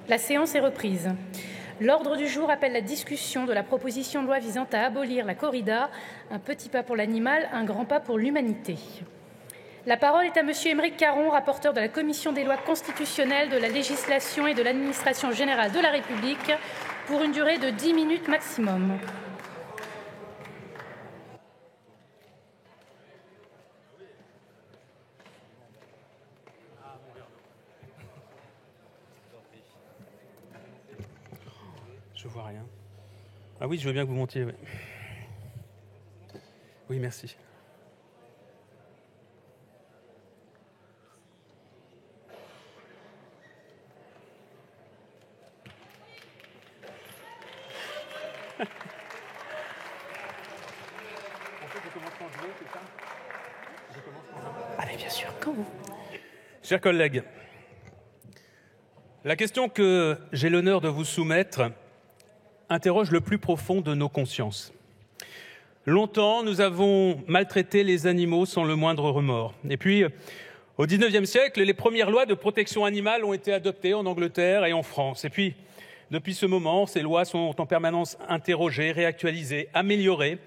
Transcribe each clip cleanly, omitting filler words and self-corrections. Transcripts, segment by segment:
La séance est reprise. L'ordre du jour appelle la discussion de la proposition de loi visant à abolir la corrida, un petit pas pour l'animal, un grand pas pour l'humanité. La parole est à Monsieur Aymeric Caron, rapporteur de la Commission des lois constitutionnelles, de la législation et de l'administration générale de la République, pour une durée de 10 minutes maximum. Je vois rien. Ah oui, je veux bien que vous montiez. Oui, oui, merci. Ah mais bien sûr, quand vous. Chers collègues, la question que j'ai l'honneur de vous soumettre interroge le plus profond de nos consciences. Longtemps, nous avons maltraité les animaux sans le moindre remords. Et puis, au XIXe siècle, les premières lois de protection animale ont été adoptées en Angleterre et en France. Et puis, depuis ce moment, ces lois sont en permanence interrogées, réactualisées, améliorées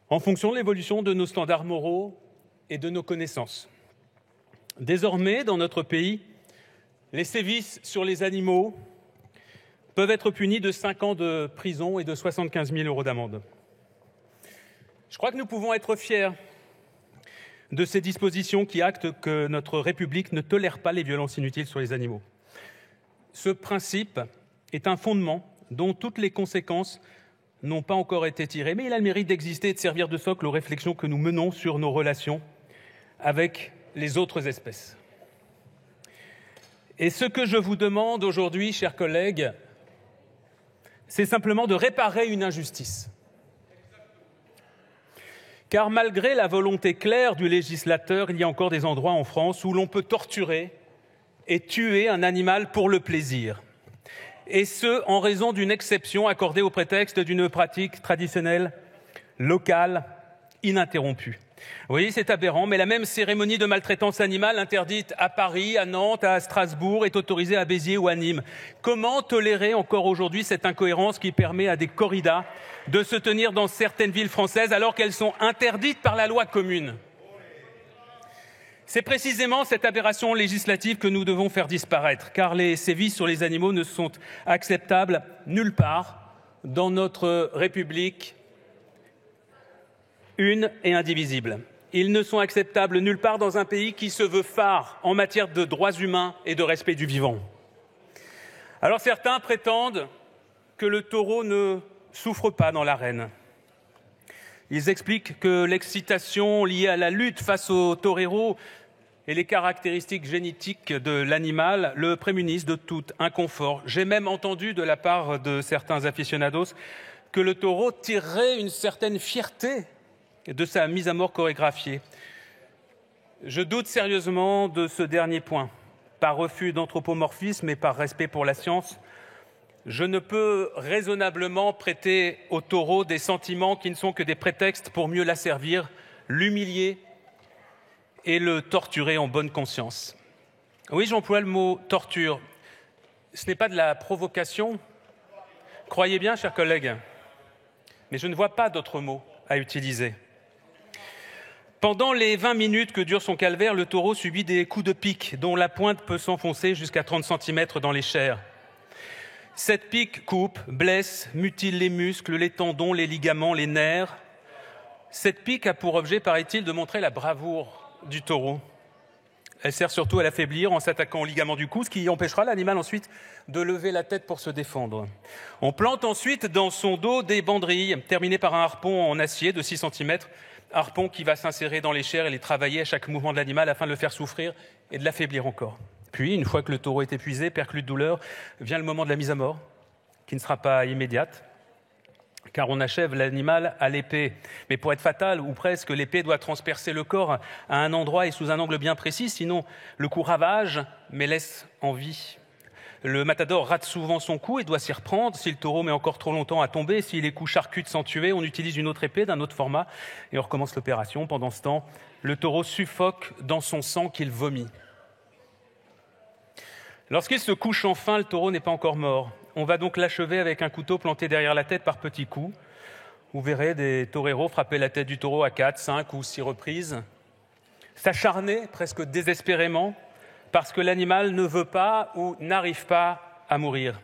en fonction de l'évolution de nos standards moraux et de nos connaissances. Désormais, dans notre pays, les sévices sur les animaux peuvent être punis de 5 ans de prison et de 75 000 € d'amende. Je crois que nous pouvons être fiers de ces dispositions qui actent que notre République ne tolère pas les violences inutiles sur les animaux. Ce principe est un fondement dont toutes les conséquences n'ont pas encore été tirées, mais il a le mérite d'exister et de servir de socle aux réflexions que nous menons sur nos relations avec les autres espèces. Et ce que je vous demande aujourd'hui, chers collègues, c'est simplement de réparer une injustice. Car malgré la volonté claire du législateur, il y a encore des endroits en France où l'on peut torturer et tuer un animal pour le plaisir. Et ce, en raison d'une exception accordée au prétexte d'une pratique traditionnelle, locale, ininterrompue. Vous voyez, c'est aberrant, mais la même cérémonie de maltraitance animale interdite à Paris, à Nantes, à Strasbourg est autorisée à Béziers ou à Nîmes. Comment tolérer encore aujourd'hui cette incohérence qui permet à des corridas de se tenir dans certaines villes françaises alors qu'elles sont interdites par la loi commune ? C'est précisément cette aberration législative que nous devons faire disparaître, car les sévices sur les animaux ne sont acceptables nulle part dans notre République une et indivisible. Ils ne sont acceptables nulle part dans un pays qui se veut phare en matière de droits humains et de respect du vivant. Alors certains prétendent que le taureau ne souffre pas dans l'arène. Ils expliquent que l'excitation liée à la lutte face aux toreros et les caractéristiques génétiques de l'animal le prémunissent de tout inconfort. J'ai même entendu de la part de certains aficionados que le taureau tirerait une certaine fierté de sa mise à mort chorégraphiée. Je doute sérieusement de ce dernier point. Par refus d'anthropomorphisme et par respect pour la science, je ne peux raisonnablement prêter au taureau des sentiments qui ne sont que des prétextes pour mieux l'asservir, l'humilier et le torturer en bonne conscience. Oui, j'emploie le mot « torture ». Ce n'est pas de la provocation. Croyez bien, chers collègues, mais je ne vois pas d'autre mot à utiliser. Pendant les 20 minutes que dure son calvaire, le taureau subit des coups de pique dont la pointe peut s'enfoncer jusqu'à 30 cm dans les chairs. Cette pique coupe, blesse, mutile les muscles, les tendons, les ligaments, les nerfs. Cette pique a pour objet, paraît-il, de montrer la bravoure du taureau. Elle sert surtout à l'affaiblir en s'attaquant aux ligaments du cou, ce qui empêchera l'animal ensuite de lever la tête pour se défendre. On plante ensuite dans son dos des banderilles, terminées par un harpon en acier de 6 cm, harpon qui va s'insérer dans les chairs et les travailler à chaque mouvement de l'animal afin de le faire souffrir et de l'affaiblir encore. Puis, une fois que le taureau est épuisé, perclus de douleur, vient le moment de la mise à mort, qui ne sera pas immédiate, car on achève l'animal à l'épée. Mais pour être fatal, ou presque, l'épée doit transpercer le corps à un endroit et sous un angle bien précis, sinon le coup ravage, mais laisse en vie. Le matador rate souvent son coup et doit s'y reprendre. Si le taureau met encore trop longtemps à tomber, si les coups charcutent sans tuer, on utilise une autre épée d'un autre format et on recommence l'opération. Pendant ce temps, le taureau suffoque dans son sang qu'il vomit. Lorsqu'il se couche enfin, le taureau n'est pas encore mort. On va donc l'achever avec un couteau planté derrière la tête par petits coups. Vous verrez des toreros frapper la tête du taureau à 4, 5 ou 6 reprises, s'acharner presque désespérément parce que l'animal ne veut pas ou n'arrive pas à mourir.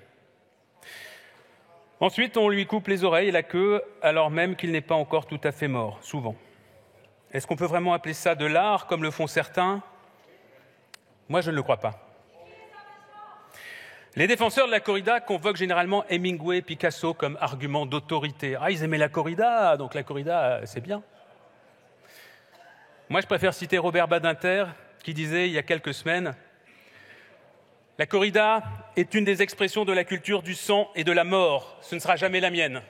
Ensuite, on lui coupe les oreilles et la queue alors même qu'il n'est pas encore tout à fait mort, souvent. Est-ce qu'on peut vraiment appeler ça de l'art, comme le font certains ? Moi, je ne le crois pas. Les défenseurs de la corrida convoquent généralement Hemingway et Picasso comme argument d'autorité. Ah, ils aimaient la corrida, donc la corrida, c'est bien. Moi, je préfère citer Robert Badinter, qui disait il y a quelques semaines « La corrida est une des expressions de la culture du sang et de la mort. Ce ne sera jamais la mienne. »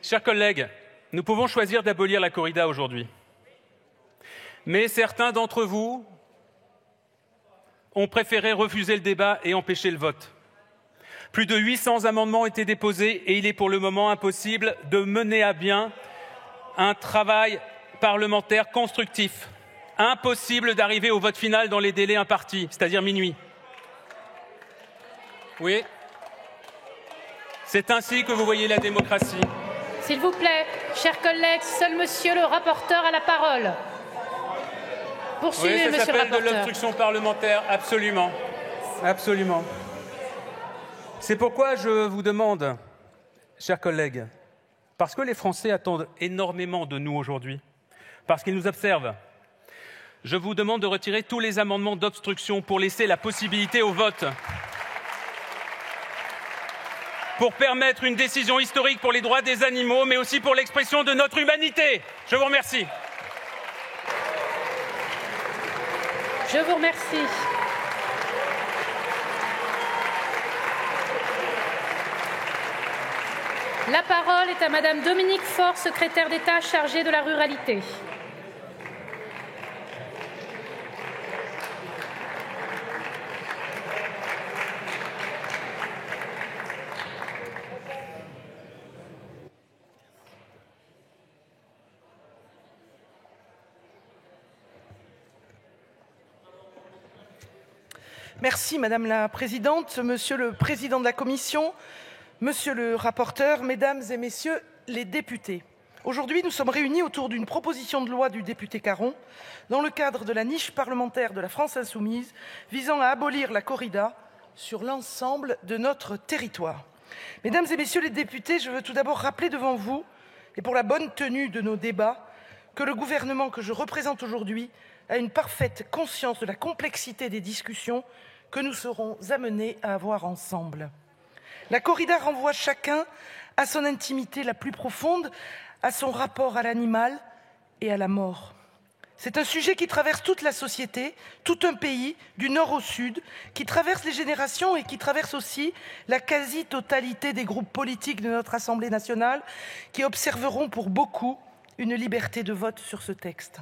Chers collègues, nous pouvons choisir d'abolir la corrida aujourd'hui. Mais certains d'entre vous ont préféré refuser le débat et empêcher le vote. Plus de 800 amendements ont été déposés et il est pour le moment impossible de mener à bien un travail parlementaire constructif. Impossible d'arriver au vote final dans les délais impartis, c'est-à-dire minuit. Oui, c'est ainsi que vous voyez la démocratie. S'il vous plaît, chers collègues, seul monsieur le rapporteur a la parole. Poursuivez, oui, monsieur le rapporteur. Ça s'appelle de l'obstruction parlementaire, absolument. Absolument. C'est pourquoi je vous demande, chers collègues, parce que les Français attendent énormément de nous aujourd'hui, parce qu'ils nous observent, je vous demande de retirer tous les amendements d'obstruction pour laisser la possibilité au vote. Pour permettre une décision historique pour les droits des animaux, mais aussi pour l'expression de notre humanité. Je vous remercie. Je vous remercie. La parole est à Madame Dominique Faure, secrétaire d'État chargée de la ruralité. Merci Madame la Présidente, Monsieur le Président de la Commission, Monsieur le rapporteur, Mesdames et Messieurs les députés. Aujourd'hui, nous sommes réunis autour d'une proposition de loi du député Caron dans le cadre de la niche parlementaire de la France Insoumise visant à abolir la corrida sur l'ensemble de notre territoire. Mesdames et Messieurs les députés, je veux tout d'abord rappeler devant vous, et pour la bonne tenue de nos débats, que le gouvernement que je représente aujourd'hui a une parfaite conscience de la complexité des discussions que nous serons amenés à avoir ensemble. La corrida renvoie chacun à son intimité la plus profonde, à son rapport à l'animal et à la mort. C'est un sujet qui traverse toute la société, tout un pays, du nord au sud, qui traverse les générations et qui traverse aussi la quasi-totalité des groupes politiques de notre Assemblée nationale, qui observeront pour beaucoup une liberté de vote sur ce texte.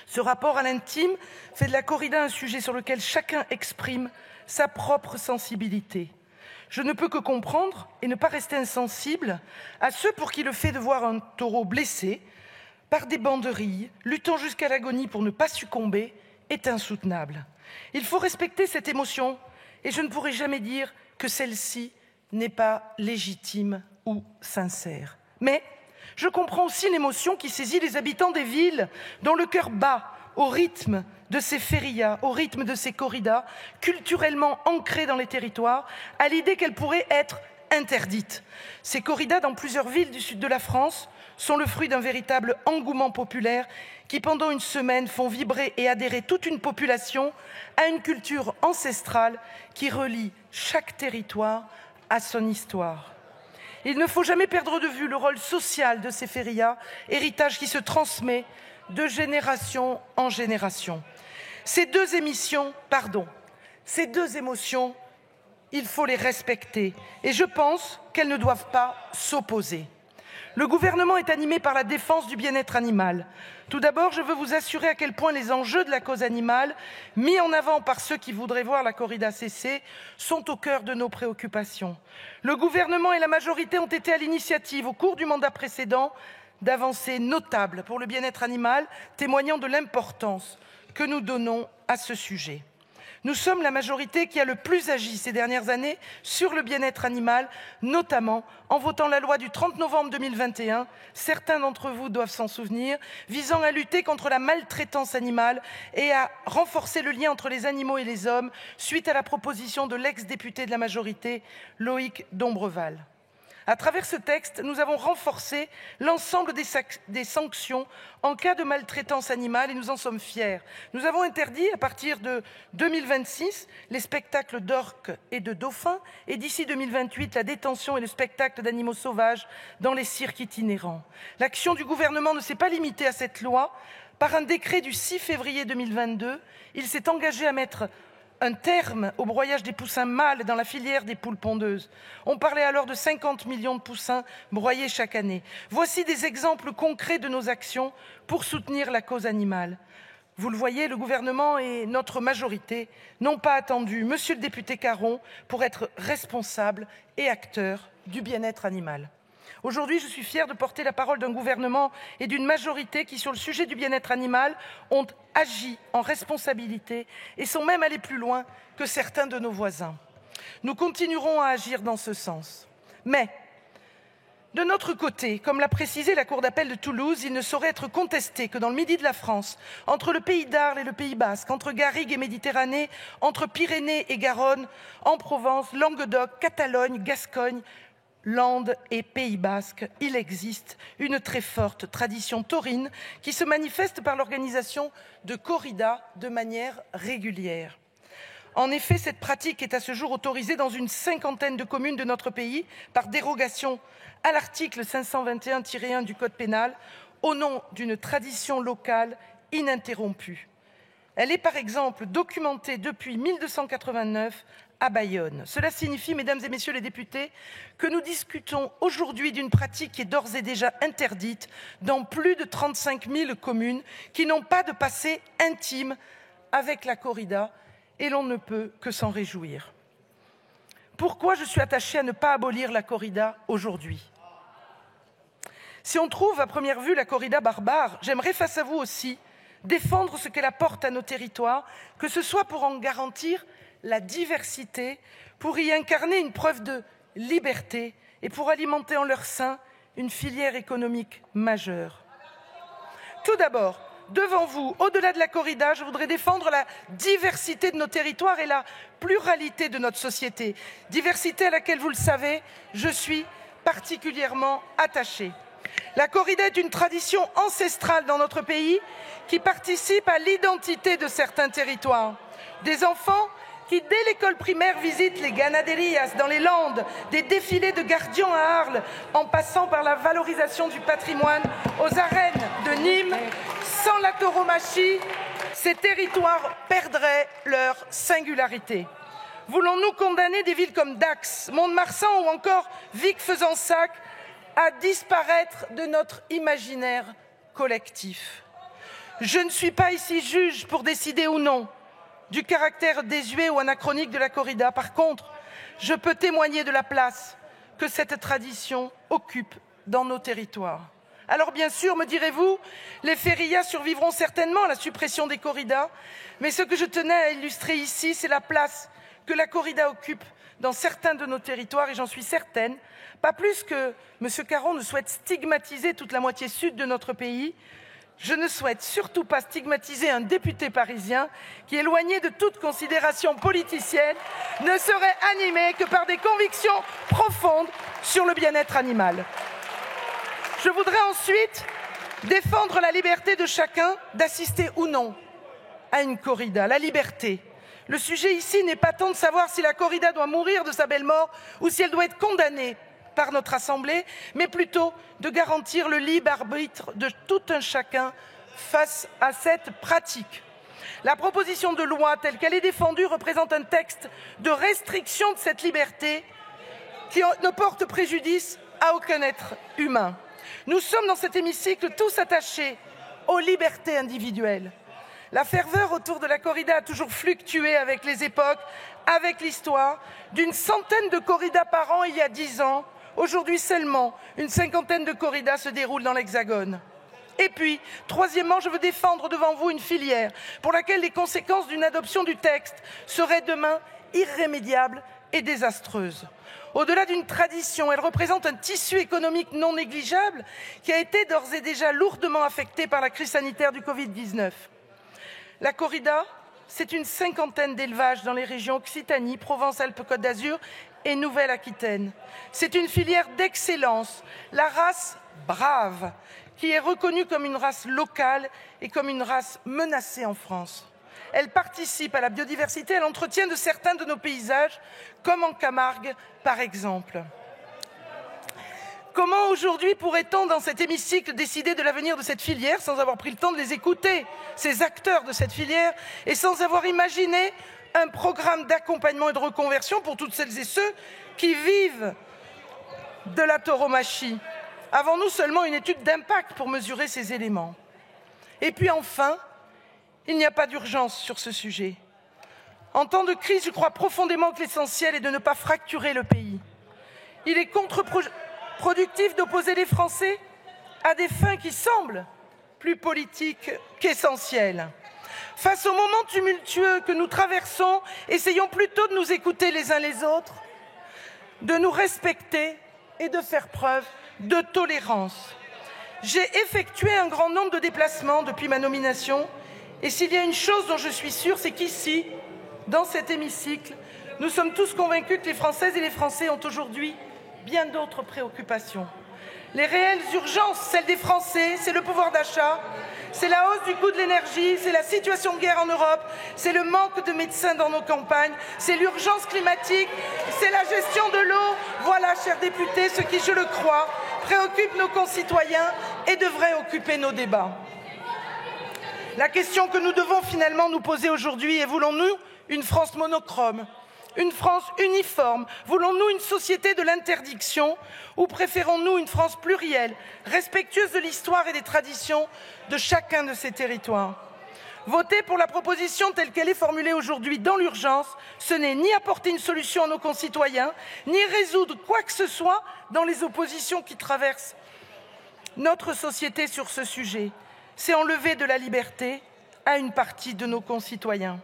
Ce rapport à l'intime fait de la corrida un sujet sur lequel chacun exprime sa propre sensibilité. Je ne peux que comprendre et ne pas rester insensible à ceux pour qui le fait de voir un taureau blessé par des banderilles, luttant jusqu'à l'agonie pour ne pas succomber, est insoutenable. Il faut respecter cette émotion et je ne pourrai jamais dire que celle-ci n'est pas légitime ou sincère. Mais je comprends aussi l'émotion qui saisit les habitants des villes, dont le cœur bat au rythme de ces férias, au rythme de ces corridas, culturellement ancrées dans les territoires, à l'idée qu'elles pourraient être interdites. Ces corridas, dans plusieurs villes du sud de la France, sont le fruit d'un véritable engouement populaire qui, pendant une semaine, font vibrer et adhérer toute une population à une culture ancestrale qui relie chaque territoire à son histoire. Il ne faut jamais perdre de vue le rôle social de ces férias, héritage qui se transmet de génération en génération. Ces deux émotions, il faut les respecter et je pense qu'elles ne doivent pas s'opposer. Le gouvernement est animé par la défense du bien-être animal. Tout d'abord, je veux vous assurer à quel point les enjeux de la cause animale, mis en avant par ceux qui voudraient voir la corrida cesser, sont au cœur de nos préoccupations. Le gouvernement et la majorité ont été à l'initiative, au cours du mandat précédent, d'avancées notables pour le bien-être animal, témoignant de l'importance que nous donnons à ce sujet. Nous sommes la majorité qui a le plus agi ces dernières années sur le bien-être animal, notamment en votant la loi du 30 novembre 2021, certains d'entre vous doivent s'en souvenir, visant à lutter contre la maltraitance animale et à renforcer le lien entre les animaux et les hommes, suite à la proposition de l'ex-député de la majorité, Loïc Dombreval. À travers ce texte, nous avons renforcé l'ensemble des sanctions en cas de maltraitance animale et nous en sommes fiers. Nous avons interdit, à partir de 2026, les spectacles d'orques et de dauphins et d'ici 2028, la détention et le spectacle d'animaux sauvages dans les cirques itinérants. L'action du gouvernement ne s'est pas limitée à cette loi. Par un décret du 6 février 2022, il s'est engagé à mettre un terme au broyage des poussins mâles dans la filière des poules pondeuses. On parlait alors de 50 millions de poussins broyés chaque année. Voici des exemples concrets de nos actions pour soutenir la cause animale. Vous le voyez, le gouvernement et notre majorité n'ont pas attendu Monsieur le député Caron pour être responsables et acteurs du bien-être animal. Aujourd'hui, je suis fière de porter la parole d'un gouvernement et d'une majorité qui, sur le sujet du bien-être animal, ont agi en responsabilité et sont même allés plus loin que certains de nos voisins. Nous continuerons à agir dans ce sens. Mais, de notre côté, comme l'a précisé la Cour d'appel de Toulouse, il ne saurait être contesté que dans le midi de la France, entre le pays d'Arles et le Pays basque, entre Garrigues et Méditerranée, entre Pyrénées et Garonne, en Provence, Languedoc, Catalogne, Gascogne, Landes et Pays basque, il existe une très forte tradition taurine qui se manifeste par l'organisation de corridas de manière régulière. En effet, cette pratique est à ce jour autorisée dans une 50aine de communes de notre pays par dérogation à l'article 521-1 du Code pénal au nom d'une tradition locale ininterrompue. Elle est par exemple documentée depuis 1289 à Bayonne. Cela signifie, mesdames et messieurs les députés, que nous discutons aujourd'hui d'une pratique qui est d'ores et déjà interdite dans plus de 35 000 communes qui n'ont pas de passé intime avec la corrida et l'on ne peut que s'en réjouir. Pourquoi je suis attachée à ne pas abolir la corrida aujourd'hui ? Si on trouve à première vue la corrida barbare, j'aimerais face à vous aussi défendre ce qu'elle apporte à nos territoires, que ce soit pour en garantir la diversité, pour y incarner une preuve de liberté et pour alimenter en leur sein une filière économique majeure. Tout d'abord, devant vous, au-delà de la corrida, je voudrais défendre la diversité de nos territoires et la pluralité de notre société. Diversité à laquelle, vous le savez, je suis particulièrement attachée. La corrida est une tradition ancestrale dans notre pays qui participe à l'identité de certains territoires. Des enfants qui, dès l'école primaire, visitent les ganaderias dans les Landes, des défilés de Gardion à Arles, en passant par la valorisation du patrimoine aux arènes de Nîmes. Sans la tauromachie, ces territoires perdraient leur singularité. Voulons-nous condamner des villes comme Dax, Mont-de-Marsan ou encore Vic-Fezensac à disparaître de notre imaginaire collectif? Je ne suis pas ici juge pour décider ou non du caractère désuet ou anachronique de la corrida. Par contre, je peux témoigner de la place que cette tradition occupe dans nos territoires. Alors bien sûr, me direz-vous, les férias survivront certainement à la suppression des corridas, mais ce que je tenais à illustrer ici, c'est la place que la corrida occupe dans certains de nos territoires, et j'en suis certaine, pas plus que M. Caron ne souhaite stigmatiser toute la moitié sud de notre pays. Je ne souhaite surtout pas stigmatiser un député parisien qui, éloigné de toute considération politicienne, ne serait animé que par des convictions profondes sur le bien-être animal. Je voudrais ensuite défendre la liberté de chacun d'assister ou non à une corrida, la liberté. Le sujet ici n'est pas tant de savoir si la corrida doit mourir de sa belle mort ou si elle doit être condamnée par notre Assemblée, mais plutôt de garantir le libre arbitre de tout un chacun face à cette pratique. La proposition de loi telle qu'elle est défendue représente un texte de restriction de cette liberté qui ne porte préjudice à aucun être humain. Nous sommes dans cet hémicycle tous attachés aux libertés individuelles. La ferveur autour de la corrida a toujours fluctué avec les époques, avec l'histoire. D'une centaine de corridas par an il y a 10 ans, Aujourd'hui seulement, une cinquantaine de corridas se déroulent dans l'Hexagone. Et puis, troisièmement, je veux défendre devant vous une filière pour laquelle les conséquences d'une adoption du texte seraient demain irrémédiables et désastreuses. Au-delà d'une tradition, elle représente un tissu économique non négligeable qui a été d'ores et déjà lourdement affecté par la crise sanitaire du Covid-19. La corrida, c'est une cinquantaine d'élevages dans les régions Occitanie, Provence-Alpes-Côte d'Azur et Nouvelle-Aquitaine. C'est une filière d'excellence, la race brave, qui est reconnue comme une race locale et comme une race menacée en France. Elle participe à la biodiversité, à l'entretien de certains de nos paysages, comme en Camargue, par exemple. Comment aujourd'hui pourrait-on, dans cet hémicycle, décider de l'avenir de cette filière sans avoir pris le temps de les écouter, ces acteurs de cette filière, et sans avoir imaginé un programme d'accompagnement et de reconversion pour toutes celles et ceux qui vivent de la tauromachie? Avons-nous seulement une étude d'impact pour mesurer ces éléments? Et puis enfin, il n'y a pas d'urgence sur ce sujet. En temps de crise, je crois profondément que l'essentiel est de ne pas fracturer le pays. Il est contre-productif d'opposer les Français à des fins qui semblent plus politiques qu'essentielles. Face au moment tumultueux que nous traversons, essayons plutôt de nous écouter les uns les autres, de nous respecter et de faire preuve de tolérance. J'ai effectué un grand nombre de déplacements depuis ma nomination et s'il y a une chose dont je suis sûre, c'est qu'ici, dans cet hémicycle, nous sommes tous convaincus que les Françaises et les Français ont aujourd'hui bien d'autres préoccupations. Les réelles urgences, celles des Français, c'est le pouvoir d'achat, c'est la hausse du coût de l'énergie, c'est la situation de guerre en Europe, c'est le manque de médecins dans nos campagnes, c'est l'urgence climatique, c'est la gestion de l'eau. Voilà, chers députés, ce qui, je le crois, préoccupe nos concitoyens et devrait occuper nos débats. La question que nous devons finalement nous poser aujourd'hui est: voulons-nous une France monochrome, une France uniforme? Voulons-nous une société de l'interdiction ou préférons-nous une France plurielle, respectueuse de l'histoire et des traditions de chacun de ces territoires? Voter pour la proposition telle qu'elle est formulée aujourd'hui dans l'urgence, ce n'est ni apporter une solution à nos concitoyens, ni résoudre quoi que ce soit dans les oppositions qui traversent notre société sur ce sujet. C'est enlever de la liberté à une partie de nos concitoyens.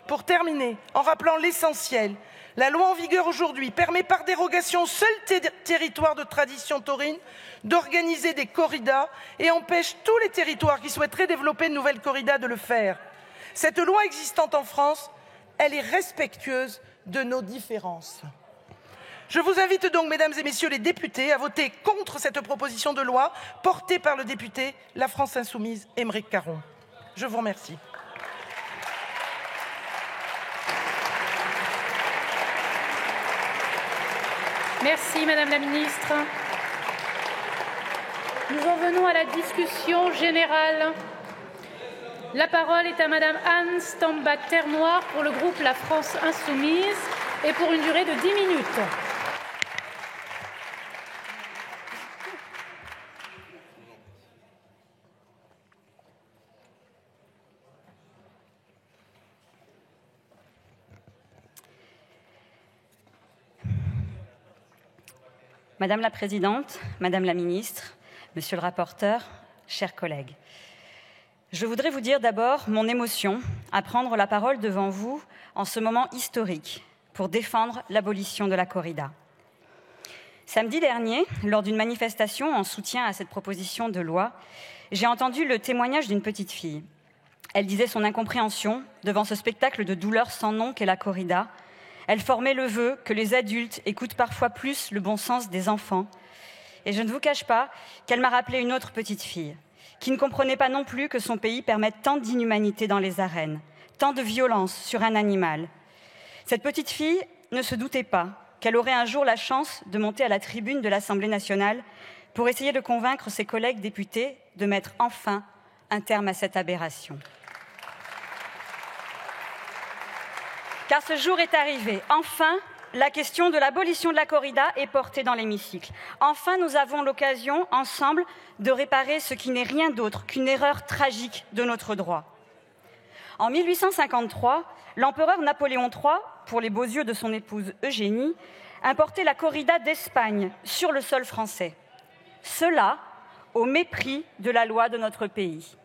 Pour terminer, en rappelant l'essentiel, la loi en vigueur aujourd'hui permet par dérogation aux seuls territoires de tradition taurine d'organiser des corridas et empêche tous les territoires qui souhaiteraient développer de nouvelles corridas de le faire. Cette loi existante en France, elle est respectueuse de nos différences. Je vous invite donc, mesdames et messieurs les députés, à voter contre cette proposition de loi portée par le député La France Insoumise, Aymeric Caron. Je vous remercie. Merci, Madame la Ministre. Nous en venons à la discussion générale. La parole est à Madame Anne Stambach-Ternoir pour le groupe La France Insoumise et pour une durée de 10 minutes. Madame la Présidente, Madame la Ministre, Monsieur le rapporteur, chers collègues, je voudrais vous dire d'abord mon émotion à prendre la parole devant vous en ce moment historique pour défendre l'abolition de la corrida. Samedi dernier, lors d'une manifestation en soutien à cette proposition de loi, j'ai entendu le témoignage d'une petite fille. Elle disait son incompréhension devant ce spectacle de douleur sans nom qu'est la corrida. Elle formait le vœu que les adultes écoutent parfois plus le bon sens des enfants. Et je ne vous cache pas qu'elle m'a rappelé une autre petite fille, qui ne comprenait pas non plus que son pays permette tant d'inhumanité dans les arènes, tant de violence sur un animal. Cette petite fille ne se doutait pas qu'elle aurait un jour la chance de monter à la tribune de l'Assemblée nationale pour essayer de convaincre ses collègues députés de mettre enfin un terme à cette aberration. Car ce jour est arrivé. Enfin, la question de l'abolition de la corrida est portée dans l'hémicycle. Enfin, nous avons l'occasion, ensemble, de réparer ce qui n'est rien d'autre qu'une erreur tragique de notre droit. En 1853, l'empereur Napoléon III, pour les beaux yeux de son épouse Eugénie, importer la corrida d'Espagne sur le sol français. Cela au mépris de la loi de notre pays.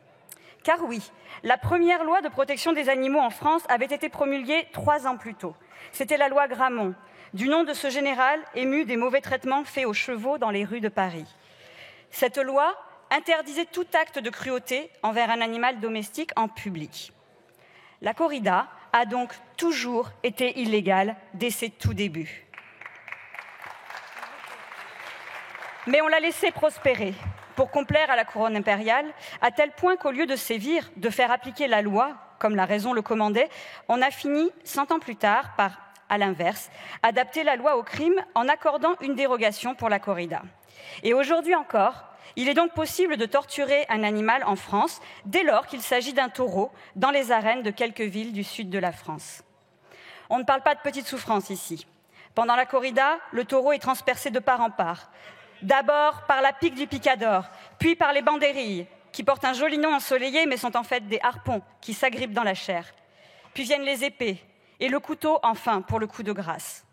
Car oui, la première loi de protection des animaux en France avait été promulguée 3 ans plus tôt. C'était la loi Grammont, du nom de ce général ému des mauvais traitements faits aux chevaux dans les rues de Paris. Cette loi interdisait tout acte de cruauté envers un animal domestique en public. La corrida a donc toujours été illégale dès ses tout débuts. Mais on l'a laissée prospérer pour complaire à la couronne impériale, à tel point qu'au lieu de sévir, de faire appliquer la loi, comme la raison le commandait, on a fini, 100 ans plus tard, par, à l'inverse, adapter la loi au crime en accordant une dérogation pour la corrida. Et aujourd'hui encore, il est donc possible de torturer un animal en France dès lors qu'il s'agit d'un taureau dans les arènes de quelques villes du sud de la France. On ne parle pas de petites souffrances ici. Pendant la corrida, le taureau est transpercé de part en part. D'abord par la pique du picador, puis par les banderilles, qui portent un joli nom ensoleillé mais sont en fait des harpons qui s'agrippent dans la chair. Puis viennent les épées et le couteau, enfin, pour le coup de grâce.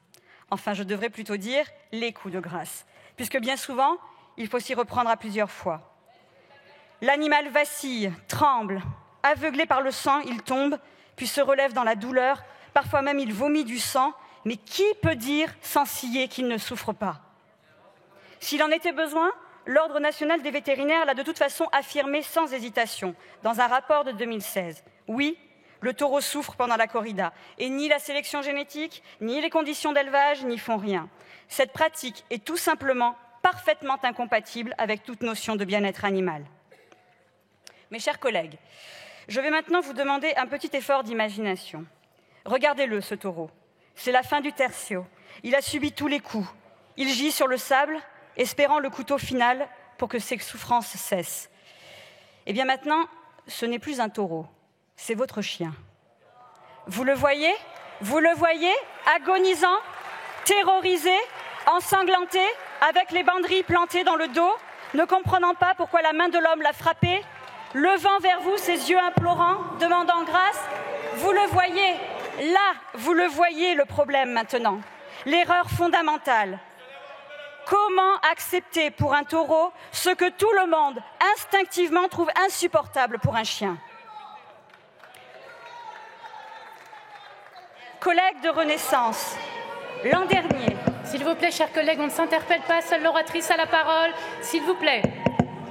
Enfin, je devrais plutôt dire les coups de grâce, puisque bien souvent, il faut s'y reprendre à plusieurs fois. L'animal vacille, tremble, aveuglé par le sang, il tombe, puis se relève dans la douleur, parfois même il vomit du sang, mais qui peut dire sans ciller qu'il ne souffre pas ? S'il en était besoin, l'Ordre national des vétérinaires l'a de toute façon affirmé sans hésitation dans un rapport de 2016. Oui, le taureau souffre pendant la corrida, et ni la sélection génétique, ni les conditions d'élevage n'y font rien. Cette pratique est tout simplement parfaitement incompatible avec toute notion de bien-être animal. Mes chers collègues, je vais maintenant vous demander un petit effort d'imagination. Regardez-le, ce taureau. C'est la fin du tertio. Il a subi tous les coups. Il gît sur le sable, espérant le couteau final pour que ses souffrances cessent. Eh bien maintenant, ce n'est plus un taureau, c'est votre chien. Vous le voyez, agonisant, terrorisé, ensanglanté, avec les banderilles plantées dans le dos, ne comprenant pas pourquoi la main de l'homme l'a frappé, levant vers vous ses yeux implorants, demandant grâce. Vous le voyez, là, vous le voyez le problème maintenant, l'erreur fondamentale. Comment accepter pour un taureau ce que tout le monde instinctivement trouve insupportable pour un chien ? Collègues de Renaissance, l'an dernier... S'il vous plaît, chers collègues, on ne s'interpelle pas, seule l'oratrice a la parole. S'il vous plaît,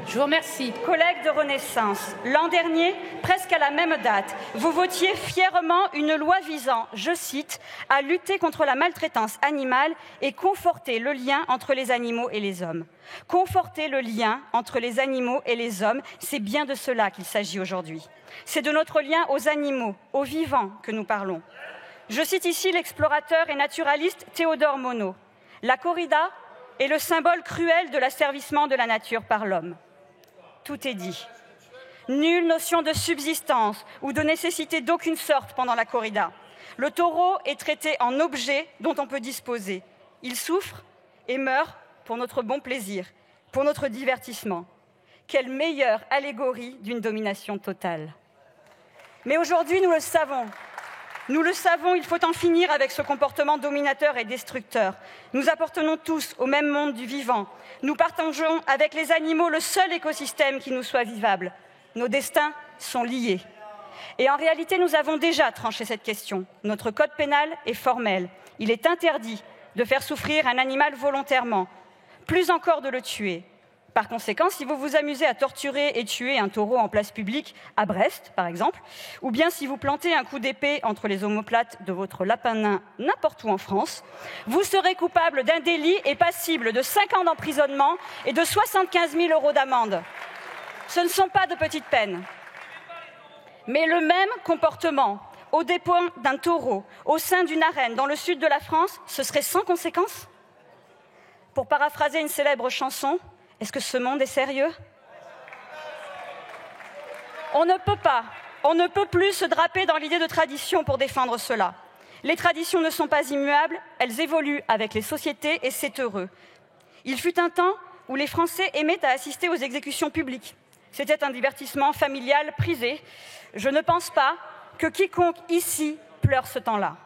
je vous remercie. Collègues de Renaissance, l'an dernier, presque à la même date, vous votiez fièrement une loi visant, je cite, à lutter contre la maltraitance animale et conforter le lien entre les animaux et les hommes. Conforter le lien entre les animaux et les hommes, c'est bien de cela qu'il s'agit aujourd'hui. C'est de notre lien aux animaux, aux vivants que nous parlons. Je cite ici l'explorateur et naturaliste Théodore Monod. La corrida est le symbole cruel de l'asservissement de la nature par l'homme. Tout est dit. Nulle notion de subsistance ou de nécessité d'aucune sorte pendant la corrida. Le taureau est traité en objet dont on peut disposer. Il souffre et meurt pour notre bon plaisir, pour notre divertissement. Quelle meilleure allégorie d'une domination totale. Mais aujourd'hui, nous le savons, il faut en finir avec ce comportement dominateur et destructeur. Nous appartenons tous au même monde du vivant. Nous partageons avec les animaux le seul écosystème qui nous soit vivable. Nos destins sont liés. Et en réalité, nous avons déjà tranché cette question. Notre code pénal est formel. Il est interdit de faire souffrir un animal volontairement, plus encore de le tuer. Par conséquent, si vous vous amusez à torturer et tuer un taureau en place publique, à Brest par exemple, ou bien si vous plantez un coup d'épée entre les omoplates de votre lapin nain n'importe où en France, vous serez coupable d'un délit et passible de 5 ans d'emprisonnement et de 75 000 € d'amende. Ce ne sont pas de petites peines. Mais le même comportement au dépens d'un taureau, au sein d'une arène dans le sud de la France, ce serait sans conséquence ? Pour paraphraser une célèbre chanson, est-ce que ce monde est sérieux ? On ne peut plus se draper dans l'idée de tradition pour défendre cela. Les traditions ne sont pas immuables, elles évoluent avec les sociétés et c'est heureux. Il fut un temps où les Français aimaient à assister aux exécutions publiques. C'était un divertissement familial prisé. Je ne pense pas que quiconque ici pleure ce temps-là.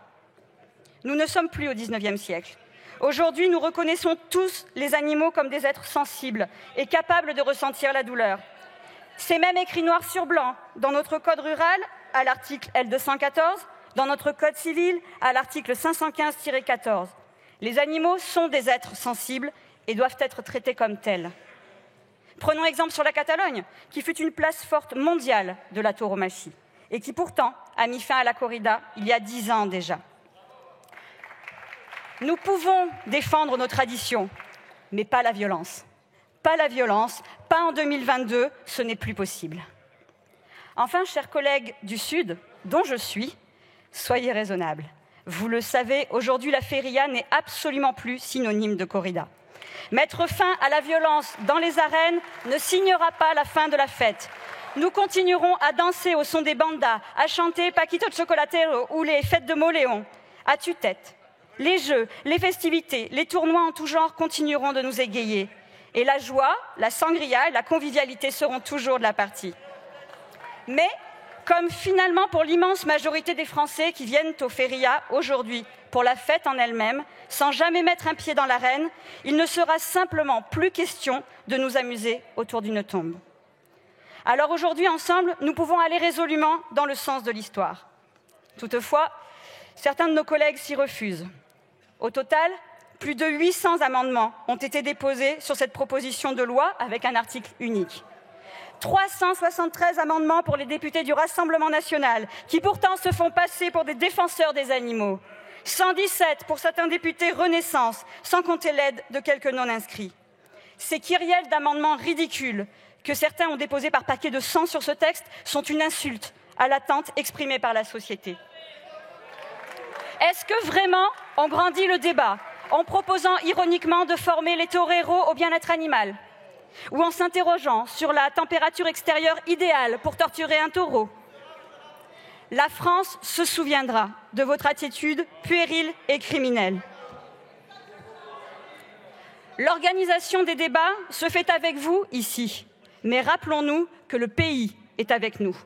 Nous ne sommes plus au XIXe siècle. Aujourd'hui, nous reconnaissons tous les animaux comme des êtres sensibles et capables de ressentir la douleur. C'est même écrit noir sur blanc dans notre code rural, à l'article L214, dans notre code civil, à l'article 515-14. Les animaux sont des êtres sensibles et doivent être traités comme tels. Prenons exemple sur la Catalogne, qui fut une place forte mondiale de la tauromachie et qui pourtant a mis fin à la corrida il y a 10 ans déjà. Nous pouvons défendre nos traditions, mais pas la violence. Pas la violence, pas en 2022, ce n'est plus possible. Enfin, chers collègues du Sud, dont je suis, soyez raisonnables. Vous le savez, aujourd'hui, la feria n'est absolument plus synonyme de corrida. Mettre fin à la violence dans les arènes ne signera pas la fin de la fête. Nous continuerons à danser au son des bandas, à chanter Paquito de Chocolatero ou les fêtes de Moléon, à tue-tête. Les jeux, les festivités, les tournois en tout genre continueront de nous égayer. Et la joie, la sangria et la convivialité seront toujours de la partie. Mais, comme finalement pour l'immense majorité des Français qui viennent aux férias aujourd'hui pour la fête en elle-même, sans jamais mettre un pied dans l'arène, il ne sera simplement plus question de nous amuser autour d'une tombe. Alors aujourd'hui, ensemble, nous pouvons aller résolument dans le sens de l'histoire. Toutefois, certains de nos collègues s'y refusent. Au total, plus de 800 amendements ont été déposés sur cette proposition de loi avec un article unique. 373 amendements pour les députés du Rassemblement national, qui pourtant se font passer pour des défenseurs des animaux. 117 pour certains députés Renaissance, sans compter l'aide de quelques non-inscrits. Ces kyrielles d'amendements ridicules que certains ont déposés par paquet de 100 sur ce texte sont une insulte à l'attente exprimée par la société. Est-ce que vraiment on grandit le débat en proposant ironiquement de former les toreros au bien-être animal ou en s'interrogeant sur la température extérieure idéale pour torturer un taureau? La France se souviendra de votre attitude puérile et criminelle. L'organisation des débats se fait avec vous ici, mais rappelons-nous que le pays est avec nous.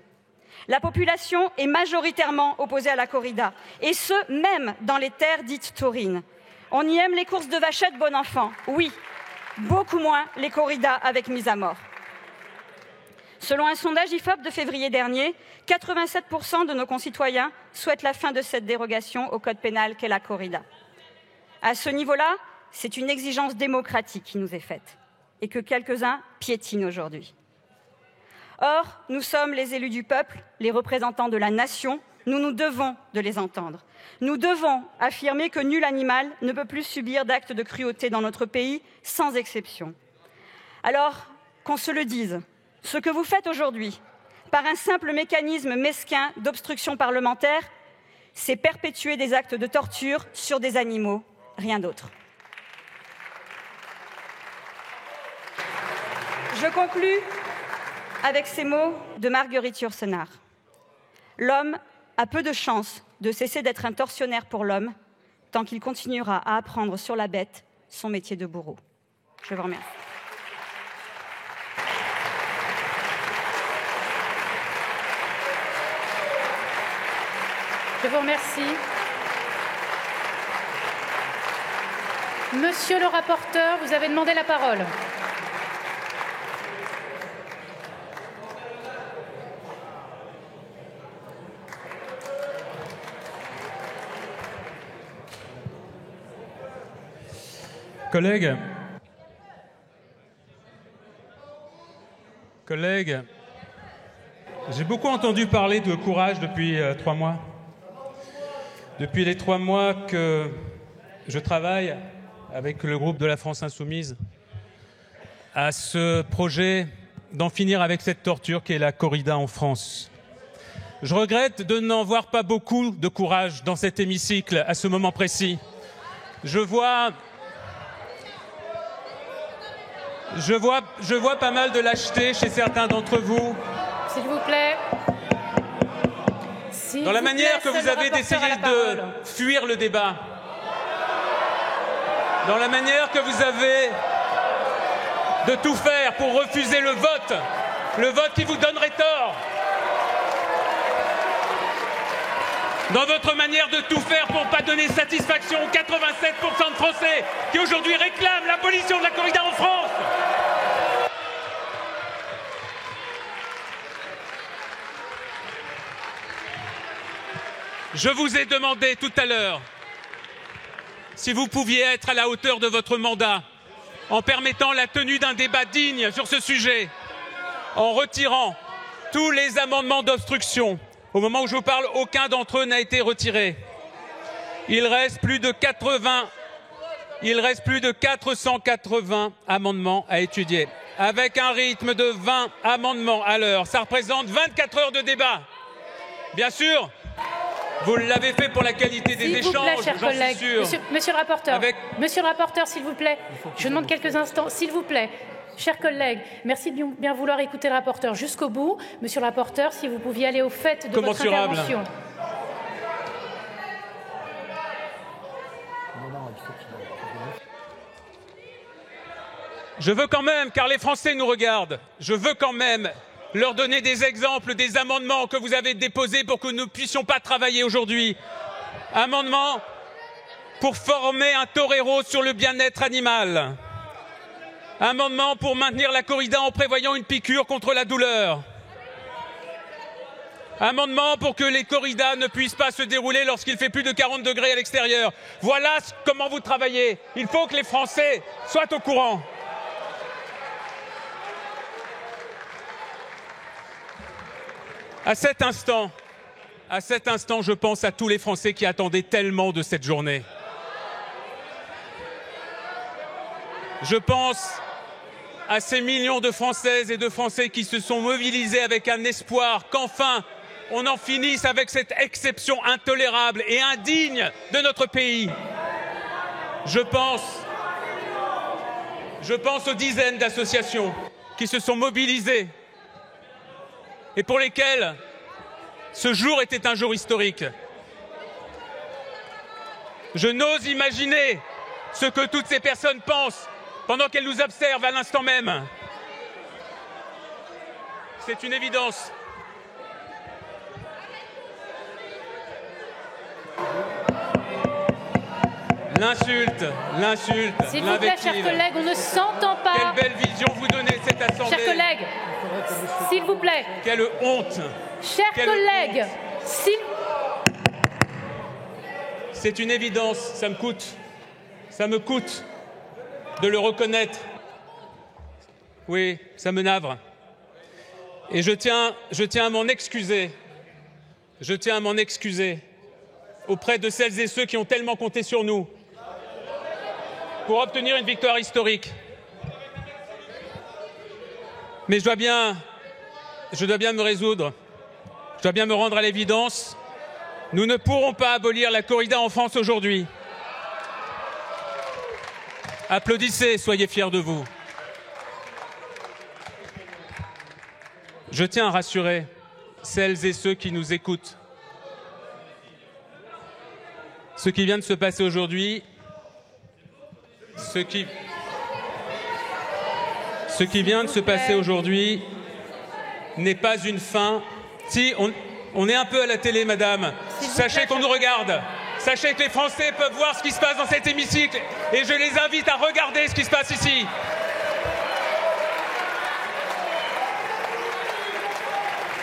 La population est majoritairement opposée à la corrida, et ce, même dans les terres dites taurines. On y aime les courses de vachettes, bon enfant, oui, beaucoup moins les corridas avec mise à mort. Selon un sondage IFOP de février dernier, 87% de nos concitoyens souhaitent la fin de cette dérogation au code pénal qu'est la corrida. À ce niveau-là, c'est une exigence démocratique qui nous est faite et que quelques-uns piétinent aujourd'hui. Or, nous sommes les élus du peuple, les représentants de la nation, nous nous devons de les entendre. Nous devons affirmer que nul animal ne peut plus subir d'actes de cruauté dans notre pays, sans exception. Alors, qu'on se le dise, ce que vous faites aujourd'hui, par un simple mécanisme mesquin d'obstruction parlementaire, c'est perpétuer des actes de torture sur des animaux, rien d'autre. Je conclus avec ces mots de Marguerite Yourcenar. L'homme a peu de chance de cesser d'être un tortionnaire pour l'homme tant qu'il continuera à apprendre sur la bête son métier de bourreau. Je vous remercie. Je vous remercie. Monsieur le rapporteur, vous avez demandé la parole. Collègues, j'ai beaucoup entendu parler de courage depuis 3 mois. Depuis les 3 mois que je travaille avec le groupe de la France Insoumise à ce projet d'en finir avec cette torture qu'est la corrida en France. Je regrette de n'en voir pas beaucoup de courage dans cet hémicycle à ce moment précis. Je vois pas mal de lâcheté chez certains d'entre vous. S'il vous plaît. Dans la manière que vous avez d'essayer de fuir le débat. Dans la manière que vous avez de tout faire pour refuser le vote qui vous donnerait tort. dans votre manière de tout faire pour ne pas donner satisfaction aux 87% de Français qui aujourd'hui réclament l'abolition de la corrida en France. Je vous ai demandé tout à l'heure si vous pouviez être à la hauteur de votre mandat en permettant la tenue d'un débat digne sur ce sujet, en retirant tous les amendements d'obstruction. Au moment où je vous parle, aucun d'entre eux n'a été retiré. Il reste plus de 480 amendements à étudier. Avec un rythme de 20 amendements à l'heure, ça représente 24 heures de débat. Bien sûr, vous l'avez fait pour la qualité des échanges, j'en suis sûr. Monsieur le rapporteur, Monsieur le rapporteur, s'il vous plaît, je demande quelques instants, s'il vous plaît. Chers collègues, merci de bien vouloir écouter le rapporteur jusqu'au bout. Monsieur le rapporteur, si vous pouviez aller au fait de votre intervention. Je veux quand même, car les Français nous regardent, je veux quand même leur donner des exemples des amendements que vous avez déposés pour que nous ne puissions pas travailler aujourd'hui. Amendement pour former un torero sur le bien-être animal. Amendement pour maintenir la corrida en prévoyant une piqûre contre la douleur. Amendement pour que les corridas ne puissent pas se dérouler lorsqu'il fait plus de 40 degrés à l'extérieur. Voilà comment vous travaillez. Il faut que les Français soient au courant. À cet instant, je pense à tous les Français qui attendaient tellement de cette journée. Je pense à ces millions de Françaises et de Français qui se sont mobilisés avec un espoir qu'enfin on en finisse avec cette exception intolérable et indigne de notre pays. Je pense aux dizaines d'associations qui se sont mobilisées et pour lesquels ce jour était un jour historique. Je n'ose imaginer ce que toutes ces personnes pensent pendant qu'elles nous observent à l'instant même. C'est une évidence. L'insulte, s'il vous plaît, chers collègues, on ne s'entend pas. Quelle belle vision vous donnez de cette assemblée. Chers collègues, s'il vous plaît. Quelle honte. Chers collègues, c'est une évidence, ça me coûte de le reconnaître. Oui, ça me navre. Et je tiens à m'en excuser. Je tiens à m'en excuser auprès de celles et ceux qui ont tellement compté sur nous pour obtenir une victoire historique. Mais je dois bien me résoudre. Je dois bien me rendre à l'évidence. Nous ne pourrons pas abolir la corrida en France aujourd'hui. Applaudissez, soyez fiers de vous. Je tiens à rassurer celles et ceux qui nous écoutent. Ce qui vient de se passer aujourd'hui, ce qui vient de se passer aujourd'hui n'est pas une fin. Si, on est un peu à la télé, madame. Sachez qu'on nous regarde. Sachez que les Français peuvent voir ce qui se passe dans cet hémicycle. Et je les invite à regarder ce qui se passe ici.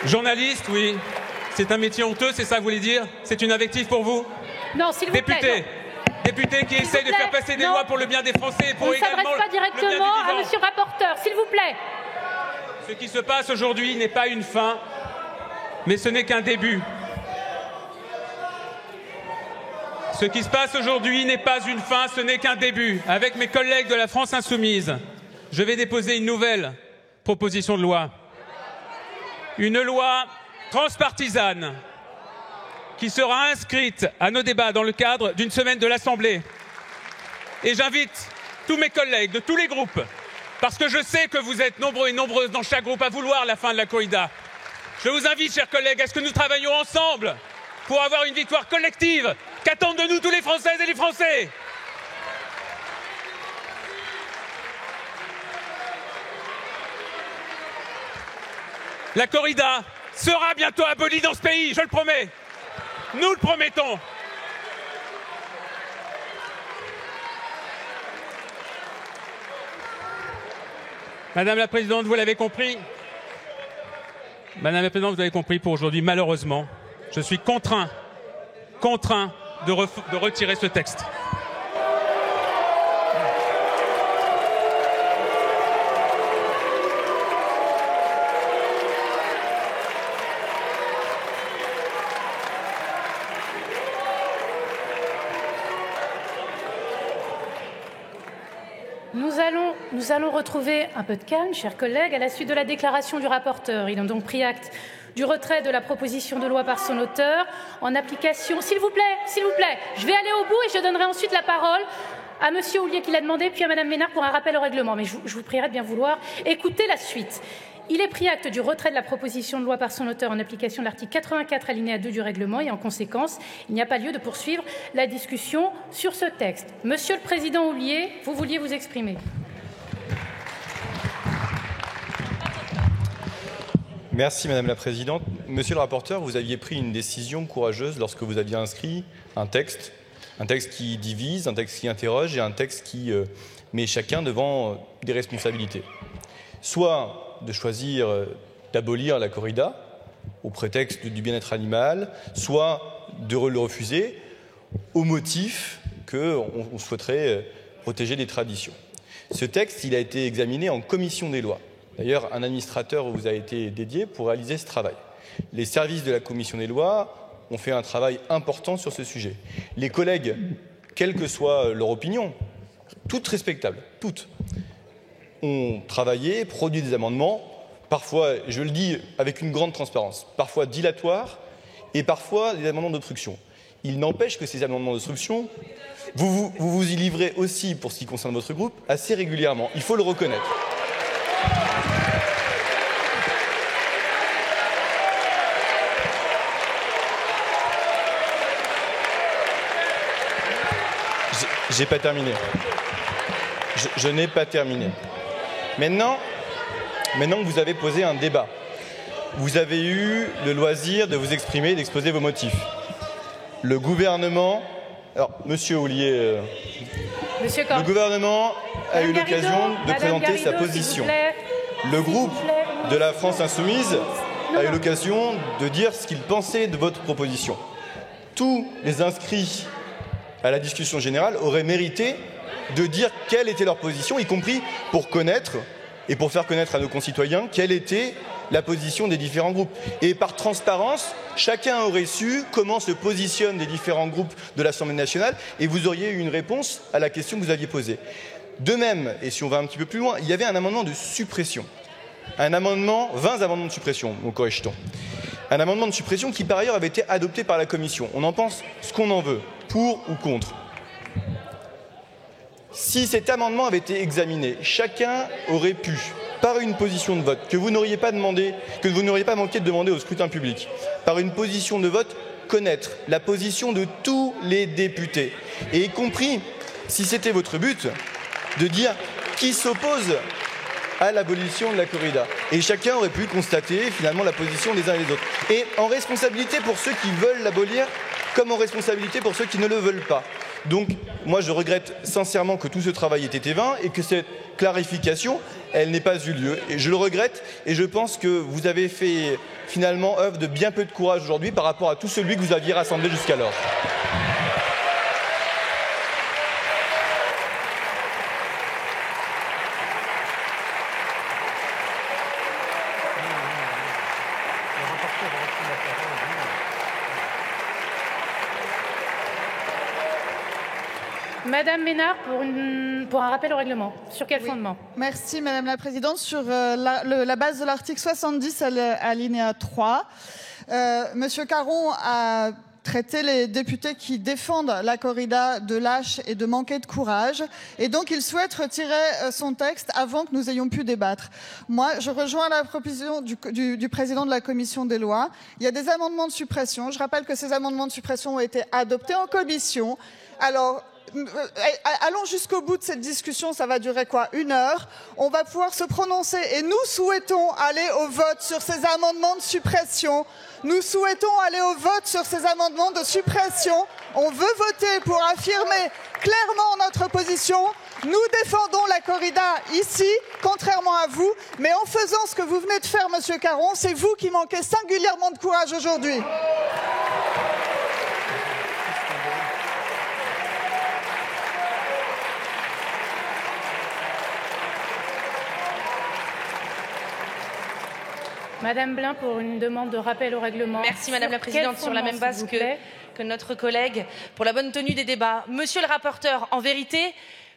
Journaliste, oui. C'est un métier honteux, c'est ça que vous voulez dire? C'est une invective pour vous? Non, s'il vous plaît. Député qui essaye de faire passer des lois pour le bien des Français et pour également le bien du vivant. On ne s'adresse pas directement à monsieur le rapporteur, s'il vous plaît. Ce qui se passe aujourd'hui n'est pas une fin, mais ce n'est qu'un début. Ce qui se passe aujourd'hui n'est pas une fin, ce n'est qu'un début. Avec mes collègues de la France Insoumise, je vais déposer une nouvelle proposition de loi. Une loi transpartisane qui sera inscrite à nos débats dans le cadre d'une semaine de l'Assemblée. Et j'invite tous mes collègues de tous les groupes, parce que je sais que vous êtes nombreux et nombreuses dans chaque groupe à vouloir la fin de la corrida. Je vous invite, chers collègues, à ce que nous travaillions ensemble pour avoir une victoire collective qu'attendent de nous tous les Françaises et les Français. La corrida sera bientôt abolie dans ce pays, je le promets. Nous le promettons. Madame la Présidente, vous l'avez compris. Madame la Présidente, vous avez compris, pour aujourd'hui, malheureusement, je suis contraint de retirer ce texte. Nous allons retrouver un peu de calme, chers collègues, à la suite de la déclaration du rapporteur. Il a donc pris acte du retrait de la proposition de loi par son auteur en application... S'il vous plaît, je vais aller au bout et je donnerai ensuite la parole à Monsieur Houllier qui l'a demandé, puis à Madame Ménard pour un rappel au règlement. Mais je vous prierai de bien vouloir écouter la suite. Il est pris acte du retrait de la proposition de loi par son auteur en application de l'article 84 alinéa 2 du règlement et en conséquence, il n'y a pas lieu de poursuivre la discussion sur ce texte. Monsieur le Président Houllier, vous vouliez vous exprimer. Merci Madame la Présidente. Monsieur le rapporteur, vous aviez pris une décision courageuse lorsque vous aviez inscrit un texte qui divise, un texte qui interroge et un texte qui met chacun devant des responsabilités. Soit de choisir d'abolir la corrida au prétexte du bien-être animal, soit de le refuser au motif qu'on souhaiterait protéger des traditions. Ce texte, il a été examiné en commission des lois. D'ailleurs, un administrateur vous a été dédié pour réaliser ce travail. Les services de la commission des lois ont fait un travail important sur ce sujet. Les collègues, quelle que soit leur opinion, toutes respectables, toutes, ont travaillé, produit des amendements, parfois, je le dis avec une grande transparence, parfois dilatoires et parfois des amendements d'obstruction. Il n'empêche que ces amendements d'obstruction, vous vous y livrez aussi, pour ce qui concerne votre groupe, assez régulièrement. Il faut le reconnaître. J'ai pas terminé. Je n'ai pas terminé. Maintenant que vous avez posé un débat, vous avez eu le loisir de vous exprimer, d'exposer vos motifs. Le gouvernement... Alors, Monsieur Houllier... le gouvernement a eu l'occasion de présenter sa position. Le groupe de la France Insoumise a eu l'occasion de dire ce qu'il pensait de votre proposition. Tous les inscrits à la discussion générale auraient mérité de dire quelle était leur position, y compris pour connaître et pour faire connaître à nos concitoyens quelle était la position des différents groupes. Et par transparence, chacun aurait su comment se positionnent les différents groupes de l'Assemblée nationale et vous auriez eu une réponse à la question que vous aviez posée. De même, et si on va un petit peu plus loin, il y avait un amendement de suppression. 20 amendements de suppression, mon corrige-t-on. Un amendement de suppression qui, par ailleurs, avait été adopté par la Commission. On en pense ce qu'on en veut, pour ou contre. Si cet amendement avait été examiné, chacun aurait pu, par une position de vote, que vous n'auriez pas manqué de demander au scrutin public, par une position de vote, connaître la position de tous les députés, et y compris, si c'était votre but, de dire qui s'oppose à l'abolition de la corrida. Et chacun aurait pu constater finalement la position des uns et des autres. Et en responsabilité pour ceux qui veulent l'abolir, comme en responsabilité pour ceux qui ne le veulent pas. Donc, moi, je regrette sincèrement que tout ce travail ait été vain et que cette clarification, elle n'ait pas eu lieu. Et je le regrette et je pense que vous avez fait finalement œuvre de bien peu de courage aujourd'hui par rapport à tout celui que vous aviez rassemblé jusqu'alors. Madame Ménard, pour un rappel au règlement. Sur quel fondement? Merci Madame la Présidente. Sur la base de l'article 70 alinéa 3, Monsieur Caron a traité les députés qui défendent la corrida de lâches et de manquer de courage. Et donc, il souhaite retirer son texte avant que nous ayons pu débattre. Moi, je rejoins la proposition du président de la Commission des lois. Il y a des amendements de suppression. Je rappelle que ces amendements de suppression ont été adoptés en commission. Alors, allons jusqu'au bout de cette discussion, ça va durer quoi? 1 heure. On va pouvoir se prononcer et nous souhaitons aller au vote sur ces amendements de suppression. Nous souhaitons aller au vote sur ces amendements de suppression. On veut voter pour affirmer clairement notre position. Nous défendons la corrida ici, contrairement à vous, mais en faisant ce que vous venez de faire, Monsieur Caron, c'est vous qui manquez singulièrement de courage aujourd'hui. Madame Blin, pour une demande de rappel au règlement. Merci Madame la Présidente. Sur la même base que notre collègue, pour la bonne tenue des débats. Monsieur le rapporteur, en vérité,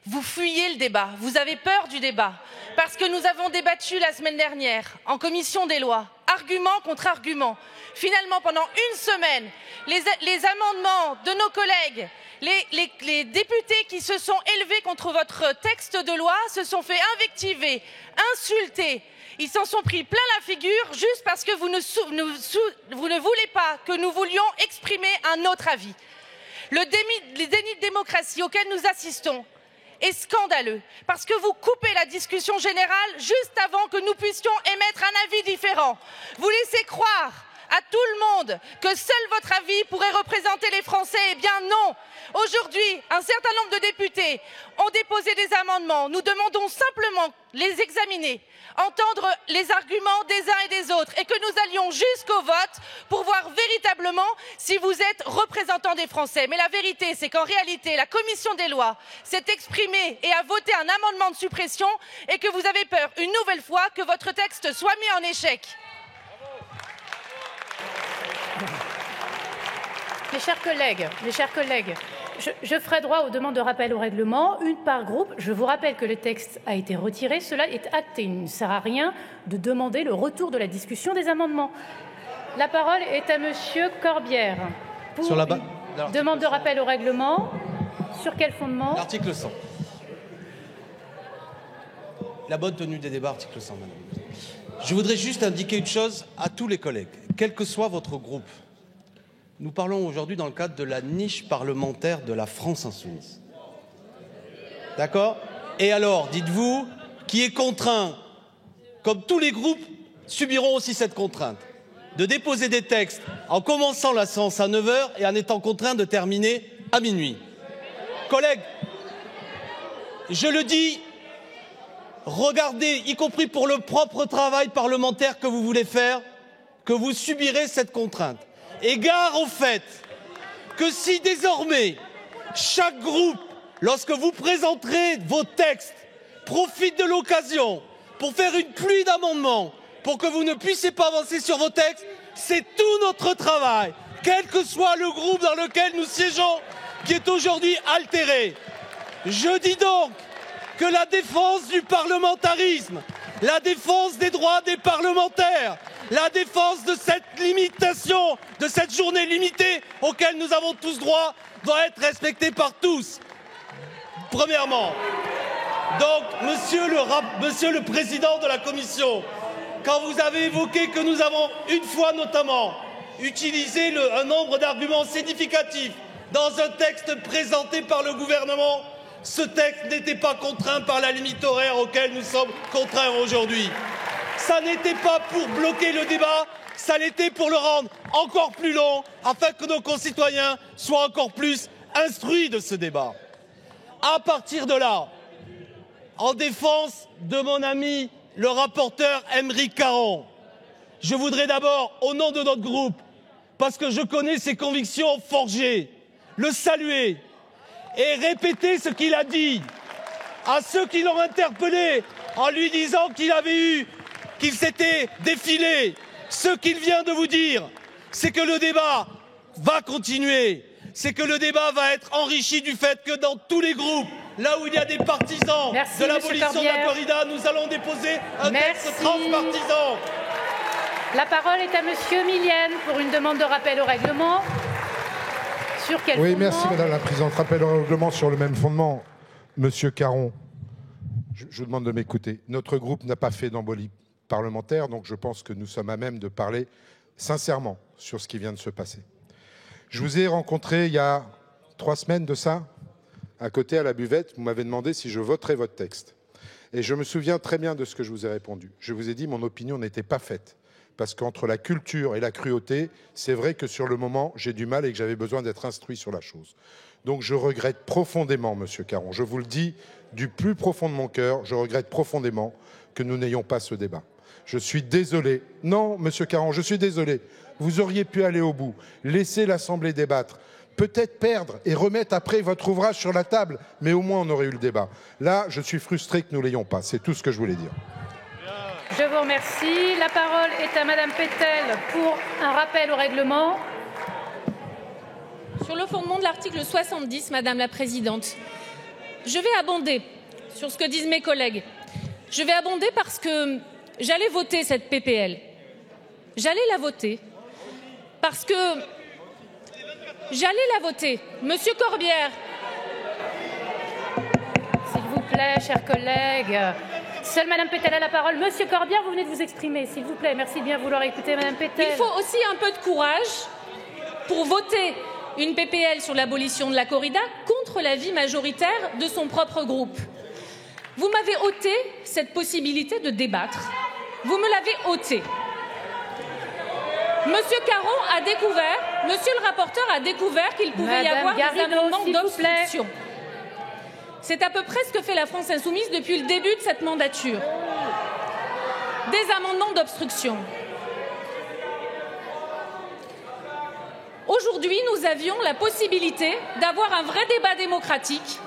vous fuyez le débat. Vous avez peur du débat. Parce que nous avons débattu la semaine dernière, en commission des lois, argument contre argument. Finalement, pendant une semaine, les amendements de nos collègues, les députés qui se sont élevés contre votre texte de loi se sont fait invectiver, insulter. Ils s'en sont pris plein la figure juste parce que vous ne voulez pas que nous voulions exprimer un autre avis. Le déni de démocratie auquel nous assistons est scandaleux parce que vous coupez la discussion générale juste avant que nous puissions émettre un avis différent. Vous laissez croire à tout le monde que seul votre avis pourrait représenter les Français. Eh bien non. Aujourd'hui, un certain nombre de députés ont déposé des amendements. Nous demandons simplement les examiner, entendre les arguments des uns et des autres et que nous allions jusqu'au vote pour voir véritablement si vous êtes représentants des Français. Mais la vérité, c'est qu'en réalité, la commission des lois s'est exprimée et a voté un amendement de suppression et que vous avez peur une nouvelle fois que votre texte soit mis en échec. Mes chers collègues, je ferai droit aux demandes de rappel au règlement, une par groupe. Je vous rappelle que le texte a été retiré, cela est acté. Il ne sert à rien de demander le retour de la discussion des amendements. La parole est à Monsieur Corbière. Pour sur la demande de rappel au règlement, sur quel fondement? L'article 100. La bonne tenue des débats, article 100, madame. Je voudrais juste indiquer une chose à tous les collègues, quel que soit votre groupe. Nous parlons aujourd'hui dans le cadre de la niche parlementaire de la France insoumise. D'accord? Et alors, dites-vous, qui est contraint, comme tous les groupes subiront aussi cette contrainte, de déposer des textes en commençant la séance à 9 h et en étant contraint de terminer à minuit. Collègues, je le dis, regardez, y compris pour le propre travail parlementaire que vous voulez faire, que vous subirez cette contrainte. Et gare au fait que si désormais chaque groupe, lorsque vous présenterez vos textes, profite de l'occasion pour faire une pluie d'amendements pour que vous ne puissiez pas avancer sur vos textes, c'est tout notre travail, quel que soit le groupe dans lequel nous siégeons, qui est aujourd'hui altéré. Je dis donc que la défense du parlementarisme, la défense des droits des parlementaires, la défense de cette limitation, de cette journée limitée auquel nous avons tous droit, doit être respectée par tous. Premièrement, donc, monsieur le président de la Commission, quand vous avez évoqué que nous avons une fois notamment utilisé un nombre d'arguments significatifs dans un texte présenté par le gouvernement, ce texte n'était pas contraint par la limite horaire auquel nous sommes contraints aujourd'hui. Ça n'était pas pour bloquer le débat, ça l'était pour le rendre encore plus long, afin que nos concitoyens soient encore plus instruits de ce débat. À partir de là, en défense de mon ami le rapporteur Aymeric Caron, je voudrais d'abord, au nom de notre groupe, parce que je connais ses convictions forgées, le saluer et répéter ce qu'il a dit à ceux qui l'ont interpellé en lui disant qu'il s'était défilé. Ce qu'il vient de vous dire, c'est que le débat va continuer, c'est que le débat va être enrichi du fait que dans tous les groupes, là où il y a des partisans de l'abolition de la corrida, nous allons déposer un texte transpartisan. La parole est à Monsieur Milienne pour une demande de rappel au règlement. Sur quel fondement? Merci Madame la Présidente. Rappel au règlement sur le même fondement. Monsieur Caron, je vous demande de m'écouter. Notre groupe n'a pas fait d'embolie parlementaire, donc je pense que nous sommes à même de parler sincèrement sur ce qui vient de se passer. Je vous ai rencontré il y a 3 semaines de ça, À côté, à la buvette, vous m'avez demandé si je voterais votre texte. Et je me souviens très bien de ce que je vous ai répondu. Je vous ai dit que mon opinion n'était pas faite. Parce qu'entre la culture et la cruauté, c'est vrai que sur le moment, j'ai du mal et que j'avais besoin d'être instruit sur la chose. Donc je regrette profondément, Monsieur Caron, je vous le dis du plus profond de mon cœur, je regrette profondément que nous n'ayons pas ce débat. Je suis désolé. Non, Monsieur Caron, je suis désolé. Vous auriez pu aller au bout, laisser l'Assemblée débattre, peut-être perdre et remettre après votre ouvrage sur la table, mais au moins on aurait eu le débat. Là, je suis frustré que nous ne l'ayons pas. C'est tout ce que je voulais dire. Je vous remercie. La parole est à Madame Pétel pour un rappel au règlement. Sur le fondement de l'article 70, Madame la Présidente, je vais abonder sur ce que disent mes collègues. Je vais abonder parce que j'allais voter cette PPL. J'allais la voter parce que j'allais la voter. Monsieur Corbière. S'il vous plaît, chers collègues. Seule Madame Pétel a la parole. Monsieur Corbière, vous venez de vous exprimer, s'il vous plaît. Merci de bien vouloir écouter Madame Pétel. Il faut aussi un peu de courage pour voter une PPL sur l'abolition de la corrida contre l'avis majoritaire de son propre groupe. Vous m'avez ôté cette possibilité de débattre. Vous me l'avez ôté. Monsieur Caron a découvert, Monsieur le rapporteur a découvert qu'il pouvait y avoir des amendements d'obstruction. C'est à peu près ce que fait la France insoumise depuis le début de cette mandature. Des amendements d'obstruction. Aujourd'hui, nous avions la possibilité d'avoir un vrai débat démocratique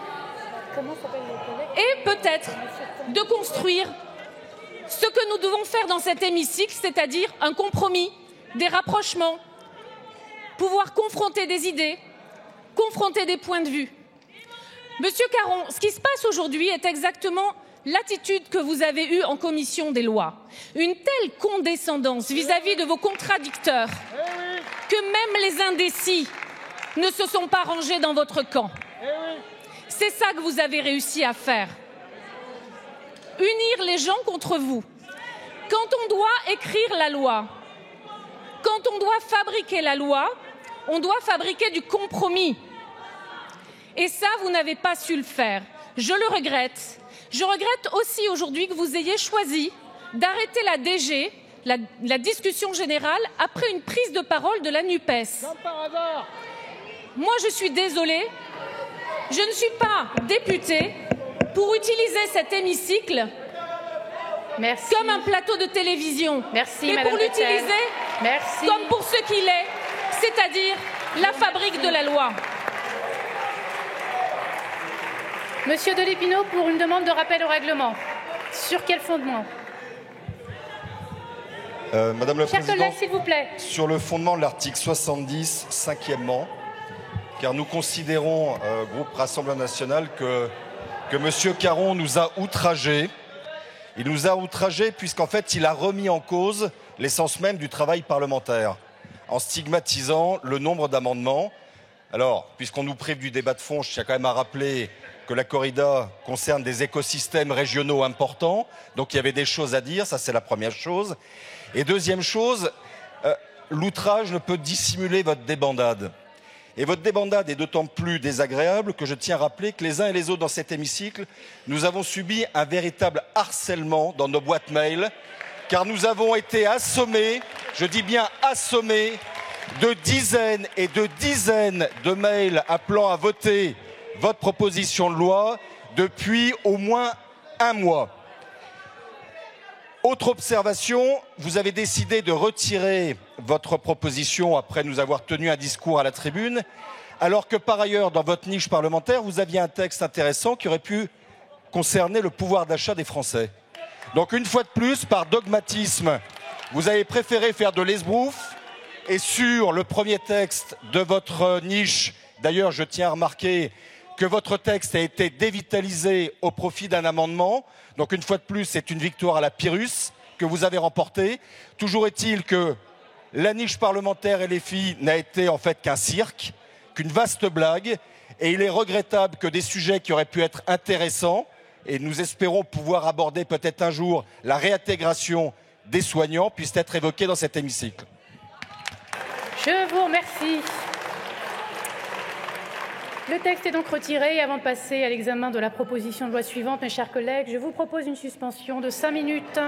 et peut-être de construire ce que nous devons faire dans cet hémicycle, c'est-à-dire un compromis, des rapprochements, pouvoir confronter des idées, confronter des points de vue. Monsieur Caron, ce qui se passe aujourd'hui est exactement l'attitude que vous avez eue en commission des lois. Une telle condescendance vis-à-vis de vos contradicteurs que même les indécis ne se sont pas rangés dans votre camp. C'est ça que vous avez réussi à faire. Unir les gens contre vous. Quand on doit écrire la loi, quand on doit fabriquer la loi, on doit fabriquer du compromis. Et ça, vous n'avez pas su le faire. Je le regrette. Je regrette aussi aujourd'hui que vous ayez choisi d'arrêter la DG, la discussion générale, après une prise de parole de la NUPES. Comme par hasard. Moi, je suis désolée. Je ne suis pas députée pour utiliser cet hémicycle comme un plateau de télévision. Merci, mais pour l'utiliser comme pour ce qu'il est, c'est-à-dire la fabrique de la loi. Monsieur Delépinot, pour une demande de rappel au règlement. Sur quel fondement? Madame la Chers Présidente, collègues, s'il vous plaît. sur le fondement de l'article 70, cinquièmement, car nous considérons, groupe Rassemblement national, que M. Caron nous a outragés. Il nous a outragés puisqu'en fait, il a remis en cause l'essence même du travail parlementaire, en stigmatisant le nombre d'amendements. Alors, puisqu'on nous prive du débat de fond, je tiens quand même à rappeler que la corrida concerne des écosystèmes régionaux importants, donc il y avait des choses à dire, ça c'est la première chose. Et deuxième chose, l'outrage ne peut dissimuler votre débandade. Et votre débandade est d'autant plus désagréable que je tiens à rappeler que les uns et les autres dans cet hémicycle, nous avons subi un véritable harcèlement dans nos boîtes mail, car nous avons été assommés, je dis bien assommés, de dizaines et de dizaines de mails appelant à voter votre proposition de loi depuis au moins un mois. Autre observation, vous avez décidé de retirer votre proposition après nous avoir tenu un discours à la tribune, alors que par ailleurs, dans votre niche parlementaire, vous aviez un texte intéressant qui aurait pu concerner le pouvoir d'achat des Français. Donc une fois de plus, par dogmatisme, vous avez préféré faire de l'esbrouf. Et sur le premier texte de votre niche, d'ailleurs, je tiens à remarquer que votre texte a été dévitalisé au profit d'un amendement. Donc, une fois de plus, c'est une victoire à la Pyrrhus que vous avez remportée. Toujours est-il que la niche parlementaire et les filles n'a été en fait qu'un cirque, qu'une vaste blague. Et il est regrettable que des sujets qui auraient pu être intéressants, et nous espérons pouvoir aborder peut-être un jour la réintégration des soignants, puissent être évoqués dans cet hémicycle. Je vous remercie. Le texte est donc retiré. Et avant de passer à l'examen de la proposition de loi suivante, mes chers collègues, je vous propose une suspension de 5 minutes.